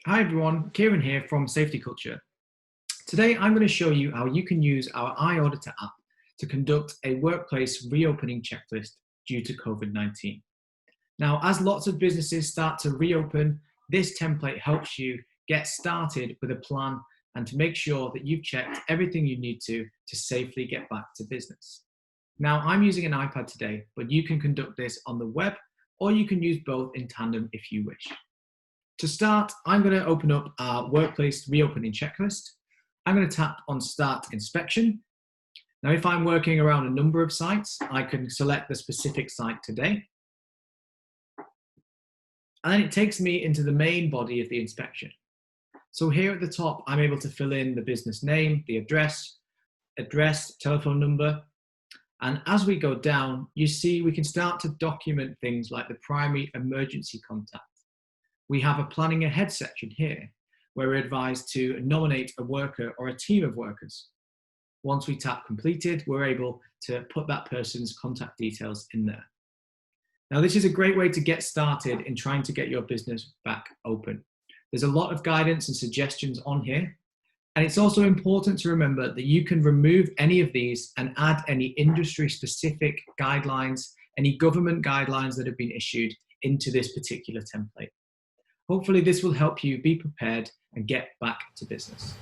Hi everyone, Kieran here from SafetyCulture. Today I'm going to show you how you can use our iAuditor app to conduct a workplace reopening checklist due to COVID-19. Now, as lots of businesses start to reopen, this template helps you get started with a plan and to make sure that you've checked everything you need to safely get back to business. Now, I'm using an iPad today, but you can conduct this on the web or you can use both in tandem if you wish. To start, I'm going to open up our workplace reopening checklist. I'm going to tap on Start Inspection. Now, if I'm working around a number of sites, I can select the specific site today. And then it takes me into the main body of the inspection. So here at the top, I'm able to fill in the business name, the address, telephone number. And as we go down, you see we can start to document things like the primary emergency contact. We have a planning ahead section here where we're advised to nominate a worker or a team of workers. Once we tap completed, we're able to put that person's contact details in there. Now, this is a great way to get started in trying to get your business back open. There's a lot of guidance and suggestions on here. And it's also important to remember that you can remove any of these and add any industry-specific guidelines, any government guidelines that have been issued into this particular template. Hopefully this will help you be prepared and get back to business.